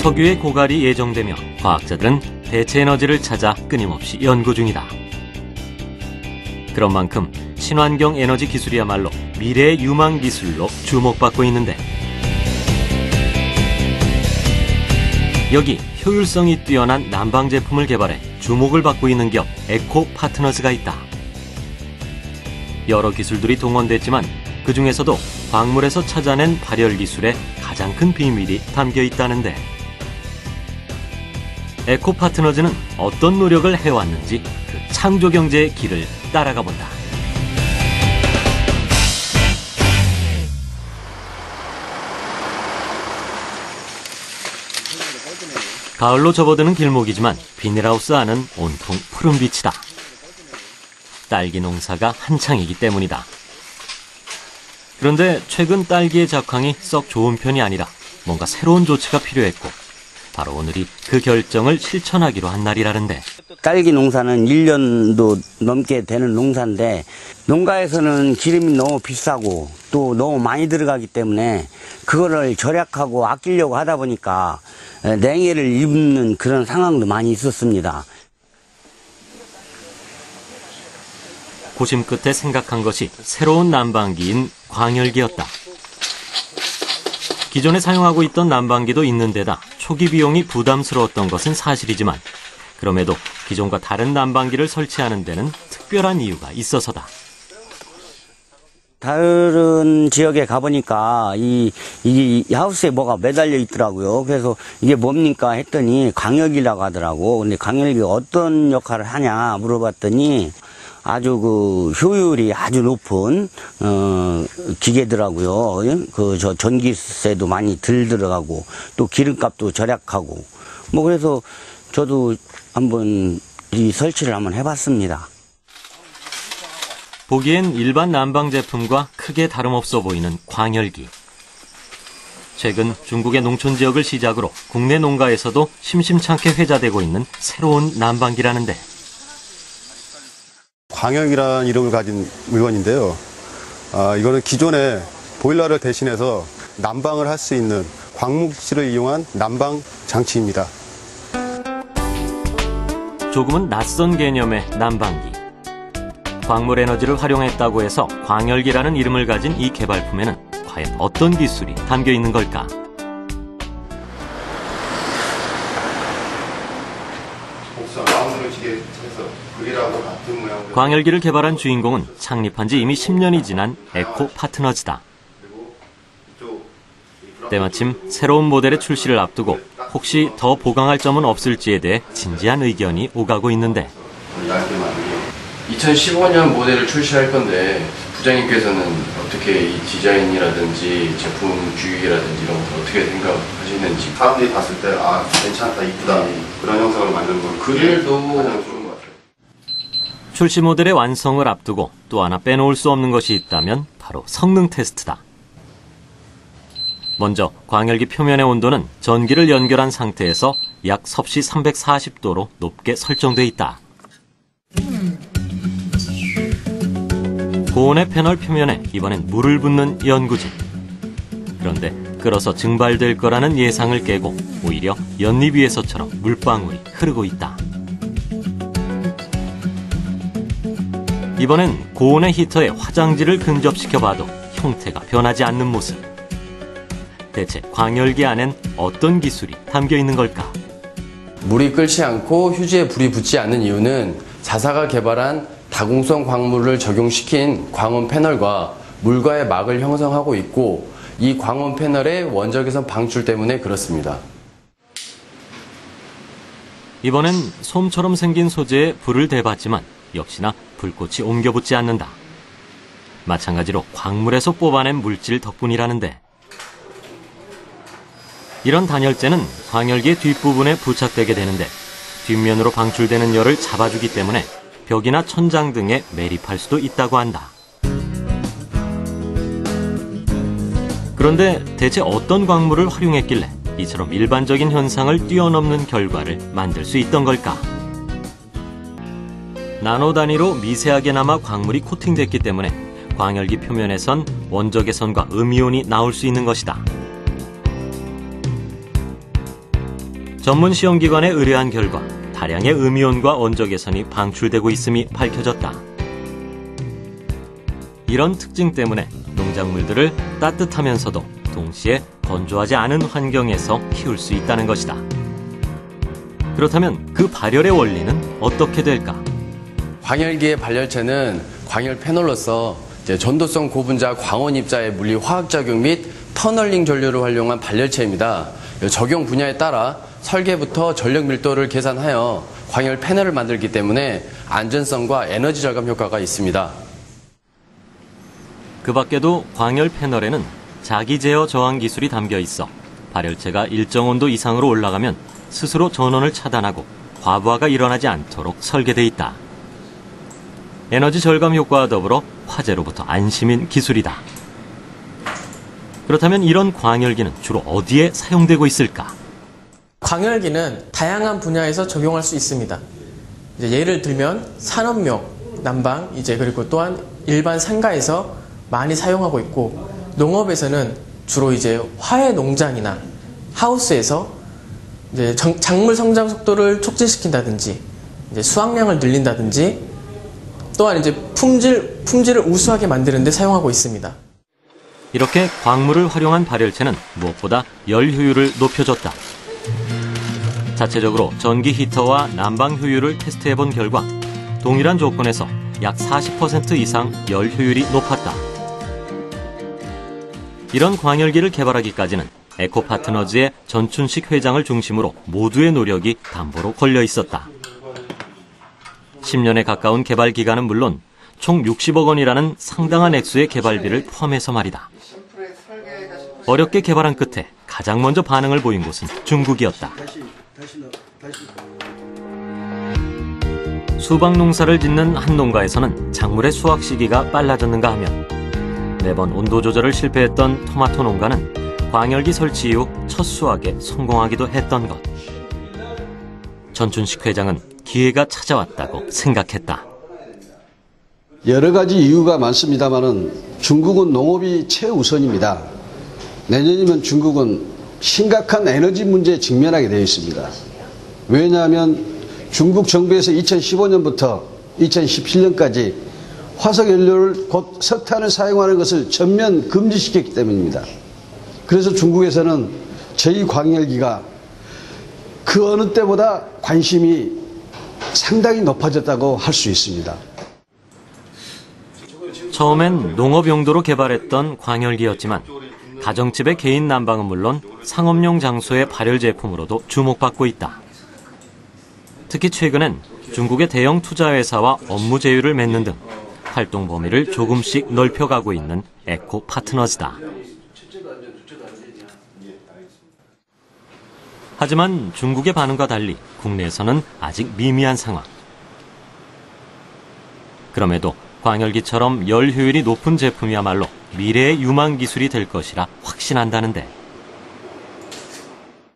석유의 고갈이 예정되며 과학자들은 대체 에너지를 찾아 끊임없이 연구 중이다. 그런 만큼 친환경 에너지 기술이야말로 미래의 유망 기술로 주목받고 있는데, 여기 효율성이 뛰어난 난방 제품을 개발해 주목을 받고 있는 기업 에코파트너즈가 있다. 여러 기술들이 동원됐지만 그 중에서도 광물에서 찾아낸 발열 기술에 가장 큰 비밀이 담겨 있다는데, 에코파트너즈는 어떤 노력을 해왔는지 그 창조 경제의 길을 따라가 본다. 가을로 접어드는 길목이지만 비닐하우스 안은 온통 푸른 빛이다. 딸기 농사가 한창이기 때문이다. 그런데 최근 딸기의 작황이 썩 좋은 편이 아니라 뭔가 새로운 조치가 필요했고, 바로 오늘이 그 결정을 실천하기로 한 날이라는데. 딸기 농사는 1년도 넘게 되는 농사인데, 농가에서는 기름이 너무 비싸고 또 너무 많이 들어가기 때문에 그거를 절약하고 아끼려고 하다 보니까 냉해를 입는 그런 상황도 많이 있었습니다. 고심 끝에 생각한 것이 새로운 난방기인 광열기였다. 기존에 사용하고 있던 난방기도 있는 데다 초기 비용이 부담스러웠던 것은 사실이지만, 그럼에도 기존과 다른 난방기를 설치하는 데는 특별한 이유가 있어서다. 다른 지역에 가보니까 이 하우스에 뭐가 매달려 있더라고요. 그래서 이게 뭡니까 했더니 광열기라고 하더라고. 근데 광열기가 어떤 역할을 하냐 물어봤더니 아주 그 효율이 아주 높은 기계더라고요. 저 전기세도 많이 덜 들어가고 또 기름값도 절약하고, 뭐 그래서 저도 한번 이 설치를 한번 해봤습니다. 보기엔 일반 난방 제품과 크게 다름없어 보이는 광열기. 최근 중국의 농촌 지역을 시작으로 국내 농가에서도 심심찮게 회자되고 있는 새로운 난방기라는데, 광열기라는 이름을 가진 물건인데요. 이거는 기존의 보일러를 대신해서 난방을 할 수 있는 광물질을 이용한 난방 장치입니다. 조금은 낯선 개념의 난방기. 광물 에너지를 활용했다고 해서 광열기라는 이름을 가진 이 개발품에는 과연 어떤 기술이 담겨 있는 걸까? 광열기를 개발한 주인공은 창립한 지 이미 10년이 지난 에코파트너즈다. 때마침 새로운 모델의 출시를 앞두고 혹시 더 보강할 점은 없을지에 대해 진지한 의견이 오가고 있는데, 2015년 모델을 출시할 건데 부장님께서는 어떻게 이 디자인이라든지 제품 주의라든지 이런 거 어떻게 생각하시는지. 사람들이 봤을 때 괜찮다, 이쁘다 그런 형상을 만드는 건 그들도 가장 좋은 것 같아요. 출시 모델의 완성을 앞두고 또 하나 빼놓을 수 없는 것이 있다면 바로 성능 테스트다. 먼저 광열기 표면의 온도는 전기를 연결한 상태에서 약 섭씨 340도로 높게 설정돼 있다. 고온의 패널 표면에 이번엔 물을 붓는 연구진. 그런데 끓어서 증발될 거라는 예상을 깨고 오히려 연립 위에서처럼 물방울이 흐르고 있다. 이번엔 고온의 히터에 화장지를 근접시켜봐도 형태가 변하지 않는 모습. 대체 광열기 안엔 어떤 기술이 담겨 있는 걸까? 물이 끓지 않고 휴지에 불이 붙지 않는 이유는 자사가 개발한 다공성 광물을 적용시킨 광원 패널과 물과의 막을 형성하고 있고, 이 광원 패널의 원적외선 방출 때문에 그렇습니다. 이번엔 솜처럼 생긴 소재에 불을 대봤지만 역시나 불꽃이 옮겨붙지 않는다. 마찬가지로 광물에서 뽑아낸 물질 덕분이라는데, 이런 단열재는 광열기의 뒷부분에 부착되게 되는데 뒷면으로 방출되는 열을 잡아주기 때문에 벽이나 천장 등에 매립할 수도 있다고 한다. 그런데 대체 어떤 광물을 활용했길래 이처럼 일반적인 현상을 뛰어넘는 결과를 만들 수 있던 걸까? 나노 단위로 미세하게나마 광물이 코팅됐기 때문에 광열기 표면에선 원적외선과 음이온이 나올 수 있는 것이다. 전문 시험기관에 의뢰한 결과 다량의 음이온과 원적 개선이 방출되고 있음이 밝혀졌다. 이런 특징 때문에 농작물들을 따뜻하면서도 동시에 건조하지 않은 환경에서 키울 수 있다는 것이다. 그렇다면 그 발열의 원리는 어떻게 될까? 광열기의 발열체는 광열 패널로서 전도성 고분자 광원 입자의 물리 화학작용 및 터널링 전류를 활용한 발열체입니다. 적용 분야에 따라 설계부터 전력 밀도를 계산하여 광열 패널을 만들기 때문에 안전성과 에너지 절감 효과가 있습니다. 그 밖에도 광열 패널에는 자기 제어 저항 기술이 담겨 있어 발열체가 일정 온도 이상으로 올라가면 스스로 전원을 차단하고 과부하가 일어나지 않도록 설계돼 있다. 에너지 절감 효과와 더불어 화재로부터 안심인 기술이다. 그렇다면 이런 광열기는 주로 어디에 사용되고 있을까? 광열기는 다양한 분야에서 적용할 수 있습니다. 예를 들면 산업용, 난방, 그리고 또한 일반 상가에서 많이 사용하고 있고, 농업에서는 주로 화훼 농장이나 하우스에서 작물 성장 속도를 촉진시킨다든지, 수확량을 늘린다든지, 또한 품질을 우수하게 만드는 데 사용하고 있습니다. 이렇게 광물을 활용한 발열체는 무엇보다 열 효율을 높여줬다. 자체적으로 전기 히터와 난방 효율을 테스트해본 결과 동일한 조건에서 약 40% 이상 열 효율이 높았다. 이런 광열기를 개발하기까지는 에코파트너즈의 전춘식 회장을 중심으로 모두의 노력이 담보로 걸려 있었다. 10년에 가까운 개발 기간은 물론 총 60억 원이라는 상당한 액수의 개발비를 포함해서 말이다. 어렵게 개발한 끝에 가장 먼저 반응을 보인 곳은 중국이었다. 수박 농사를 짓는 한 농가에서는 작물의 수확 시기가 빨라졌는가 하면 매번 온도 조절을 실패했던 토마토 농가는 광열기 설치 이후 첫 수확에 성공하기도 했던 것. 전춘식 회장은 기회가 찾아왔다고 생각했다. 여러 가지 이유가 많습니다만은 중국은 농업이 최우선입니다. 내년이면 중국은 심각한 에너지 문제에 직면하게 되어 있습니다. 왜냐하면 중국 정부에서 2015년부터 2017년까지 화석연료를 곧 석탄을 사용하는 것을 전면 금지시켰기 때문입니다. 그래서 중국에서는 저희 광열기가 그 어느 때보다 관심이 상당히 높아졌다고 할 수 있습니다. 처음엔 농업 용도로 개발했던 광열기였지만 가정집의 개인 난방은 물론 상업용 장소의 발열 제품으로도 주목받고 있다. 특히 최근엔 중국의 대형 투자회사와 업무 제휴를 맺는 등 활동 범위를 조금씩 넓혀가고 있는 에코파트너즈다. 하지만 중국의 반응과 달리 국내에서는 아직 미미한 상황. 그럼에도 광열기처럼 열 효율이 높은 제품이야말로 미래의 유망 기술이 될 것이라 확신한다는데.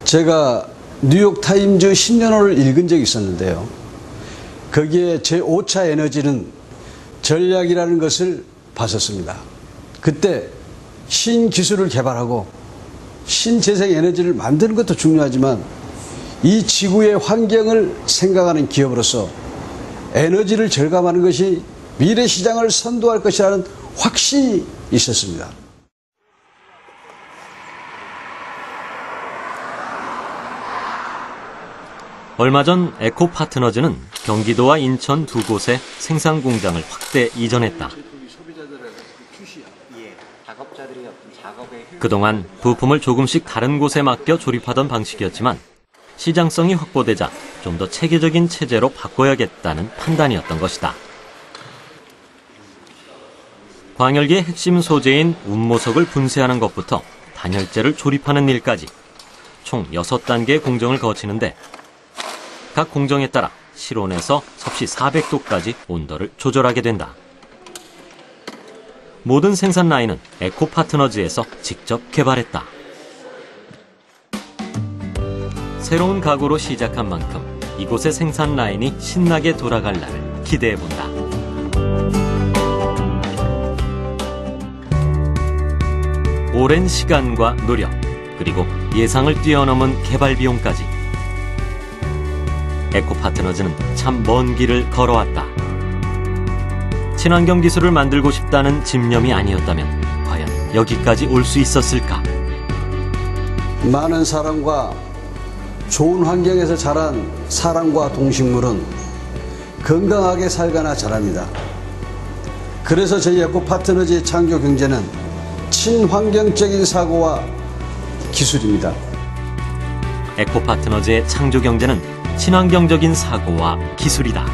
제가 뉴욕타임즈 신년호를 읽은 적이 있었는데요. 거기에 제5차 에너지는 전략이라는 것을 봤었습니다. 그때 신기술을 개발하고 신재생 에너지를 만드는 것도 중요하지만 이 지구의 환경을 생각하는 기업으로서 에너지를 절감하는 것이 미래 시장을 선도할 것이라는 확신이 있었습니다. 얼마 전 에코파트너즈는 경기도와 인천 두 곳에 생산 공장을 확대 이전했다. 그동안 부품을 조금씩 다른 곳에 맡겨 조립하던 방식이었지만 시장성이 확보되자 좀 더 체계적인 체제로 바꿔야겠다는 판단이었던 것이다. 광열기의 핵심 소재인 운모석을 분쇄하는 것부터 단열재를 조립하는 일까지 총 6단계의 공정을 거치는데 각 공정에 따라 실온에서 섭씨 400도까지 온도를 조절하게 된다. 모든 생산 라인은 에코파트너즈에서 직접 개발했다. 새로운 각오로 시작한 만큼 이곳의 생산 라인이 신나게 돌아갈 날을 기대해본다. 오랜 시간과 노력, 그리고 예상을 뛰어넘은 개발 비용까지 에코파트너즈는 참 먼 길을 걸어왔다. 친환경 기술을 만들고 싶다는 집념이 아니었다면 과연 여기까지 올 수 있었을까? 많은 사람과 좋은 환경에서 자란 사람과 동식물은 건강하게 살거나 자랍니다. 그래서 저희 에코파트너즈의 창조 경제는 친환경적인 사고와 기술입니다. 에코파트너즈의 창조 경제는 친환경적인 사고와 기술이다.